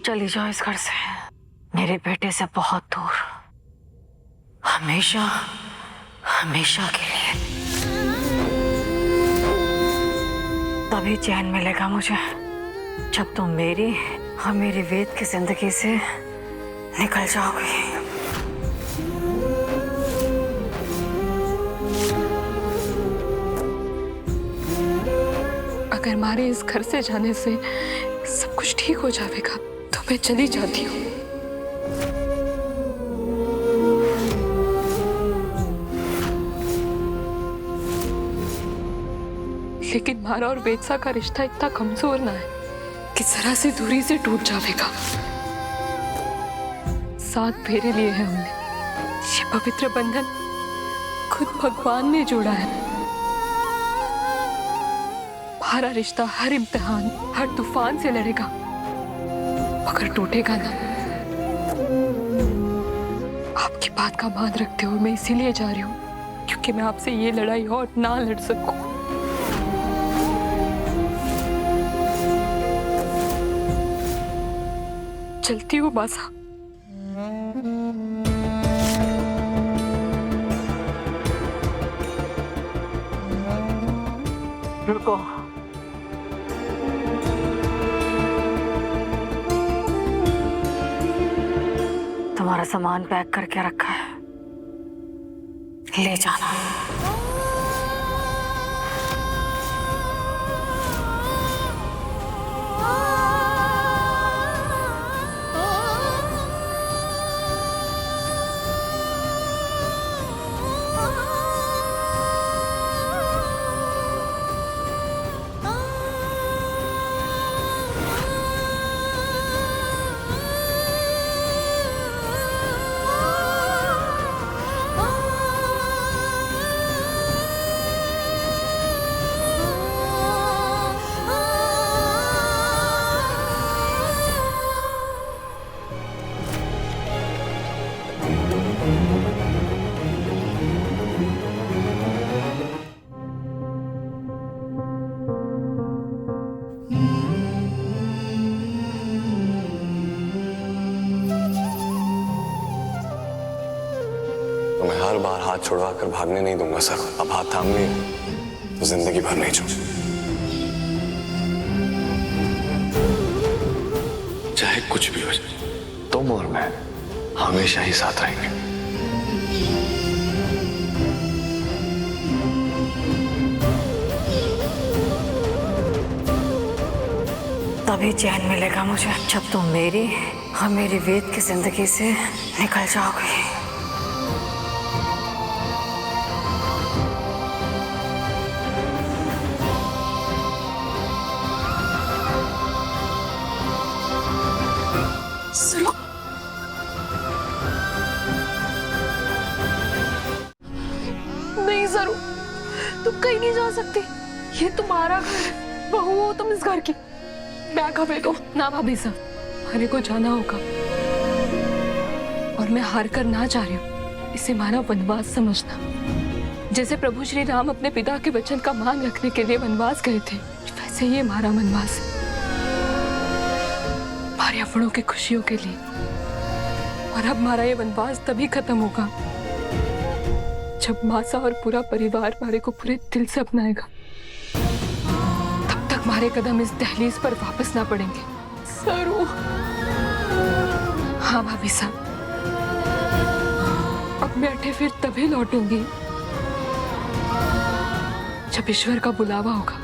चली जाओ इस घर से, मेरे बेटे से बहुत दूर, हमेशा हमेशा के लिए। तभी चैन मिलेगा मुझे जब तुम मेरी और मेरी वेद की जिंदगी से निकल जाओगी। अगर हमारे इस घर से जाने से सब कुछ ठीक हो जाएगा तो मैं चली जाती हूँ। लेकिन मारा और वेदसा का रिश्ता इतना कमजोर ना है कि जरा सी दूरी से टूट जाएगा। 7 फेरे लिए हैं हमने, ये पवित्र बंधन खुद भगवान ने जोड़ा है। हमारा रिश्ता हर इम्तिहान, हर तूफान से लड़ेगा, मगर टूटेगा ना। आपकी बात का मान रखते हुए मैं इसीलिए जा रही हूँ क्योंकि मैं आपसे ये लड़ाई और ना लड़ सकूं। चलती हूँ मासा। रुको, तुम्हारा सामान पैक करके रखा है, ले जाना। तो मैं हर बार हाथ छुड़वा कर भागने नहीं दूंगा सर। अब हाथ थाम लिए तो जिंदगी भर नहीं छोड़, चाहे कुछ भी हो जाए, तुम और मैं हमेशा ही साथ रहेंगे। तभी चैन मिलेगा मुझे जब तुम मेरी और मेरी वेद की जिंदगी से निकल जाओगी। सुनो, नहीं जरूर, तुम कहीं नहीं जा सकती। ये तुम्हारा घर है, बहू हो तुम इस घर की। बैग हमें दो ना भाभी साहब, हमारे को जाना होगा और मैं हार कर ना जा रही हूँ। इसे माना वनवास समझना। जैसे प्रभु श्री राम अपने पिता के वचन का मान रखने के लिए वनवास गए थे, वैसे ये हमारा वनवास है, हमारे अपनों की खुशियों के लिए। और अब हमारा ये वनवास तभी खत्म होगा जब मासा और पूरा परिवार हमारे को पूरे दिल से अपनाएगा। तब तक हमारे कदम इस दहलीज पर वापस ना पड़ेंगे। सरू। हाँ भाभी साहब, अब मैं अठे फिर तभी लौटूंगी जब ईश्वर का बुलावा होगा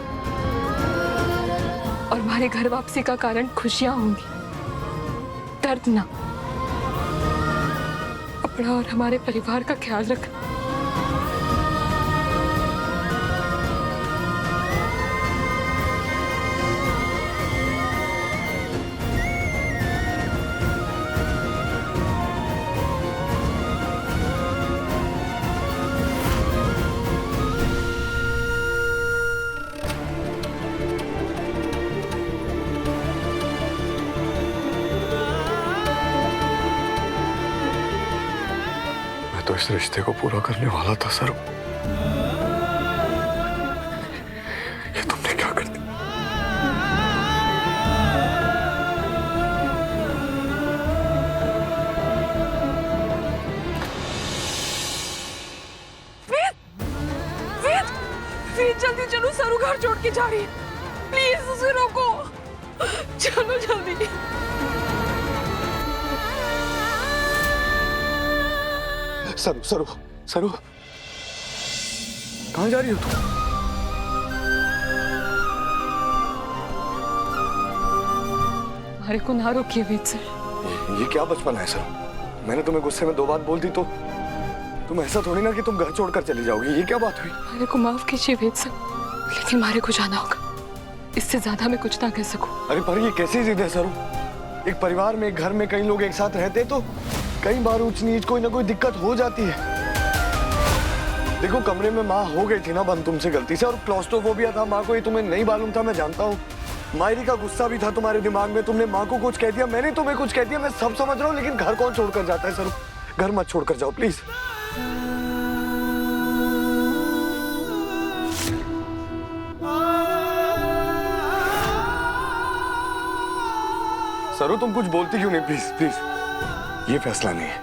और हमारे घर वापसी का कारण खुशियां होंगी, दर्द ना। अपना और हमारे परिवार का ख्याल रखना। तो इस रिश्ते को पूरा करने वाला था सर। ये तुमने क्या कर दिया? छोड़ के जा रही है। प्लीज उसे रोको, चलो जल्दी। सरू सरू सरू, कहाँ जा रही हो तुम? हमारे को ना रोकिए वेद सर। ये क्या बचपन है सरू? मैंने तुम्हें गुस्से में 2 बात बोल दी तो तुम ऐसा थोड़ी ना कि तुम घर छोड़कर चली जाओगी। ये क्या बात हुई? हमारे को माफ कीजिए वेद सर, लेकिन हमारे को जाना होगा। इससे ज्यादा मैं कुछ ना कह सकूं। अरे पर ये कैसी जिद है सरू? एक परिवार में, एक घर में कई लोग एक साथ रहते तो कई बार ऊंच नीच कोई ना कोई दिक्कत हो जाती है। देखो कमरे में माँ हो गई थी ना बंद तुमसे गलती से, और क्लॉस्ट्रोफोबिया था माँ को, ये तुम्हें नहीं मालूम था, मैं जानता हूँ। मायरी का गुस्सा भी था तुम्हारे दिमाग में, तुमने माँ को कुछ कह दिया, मैंने तुम्हें कुछ कह दिया, मैं सब समझ रहा हूँ, लेकिन घर कौन छोड़कर जाता है सरू? घर मत छोड़कर जाओ प्लीज। सरू तुम कुछ बोलती क्यों नहीं? प्लीज प्लीज, ये फैसला नहीं है।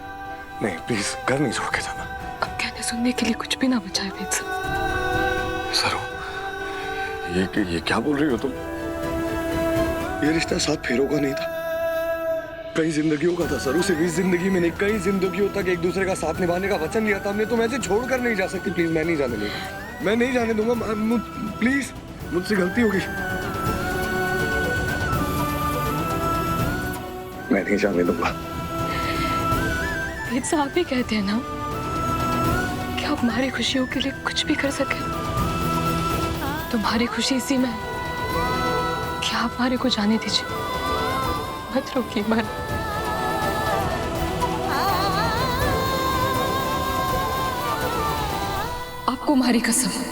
नहीं प्लीज, घर नहीं छोड़ के जाना। अब कहने सुनने के लिए कुछ भी ना बचा है वेद सर। सरू ये क्या बोल रही हो तुम? ये रिश्ता 7 फेरों का नहीं था, कई जिंदगियों का था सरू। सिर्फ इस जिंदगी में नहीं, कई जिंदगियों तक एक दूसरे का साथ निभाने का वचन लिया था हमने। तुम ऐसे छोड़कर नहीं जा सकती। प्लीज मैं नहीं जाने दूंगा, मैं नहीं जाने दूंगा। प्लीज, मुझसे गलती होगी, मैं नहीं जाने दूंगा। वेद सर आप ही कहते हैं ना कि आप हमारी खुशियों के लिए कुछ भी कर सके। तुम्हारी खुशी इसी में है कि आप हमारे को जाने दीजिए, मत रोकिए मन। आपको हमारी कसम।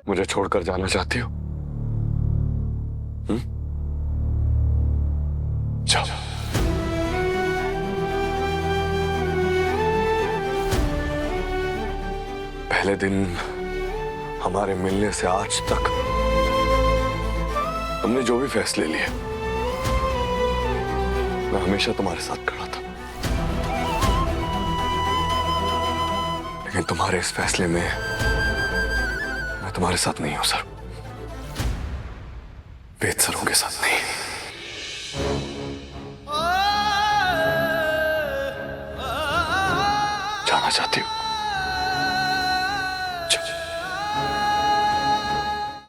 मुझे छोड़कर जाना चाहती हो? जाओ। पहले दिन हमारे मिलने से आज तक तुमने जो भी फैसले लिए, मैं हमेशा तुम्हारे साथ खड़ा था, लेकिन तुम्हारे इस फैसले में तुम्हारे साथ नहीं हो सर, वेद सरों के साथ नहीं। जाना चाहती हूँ?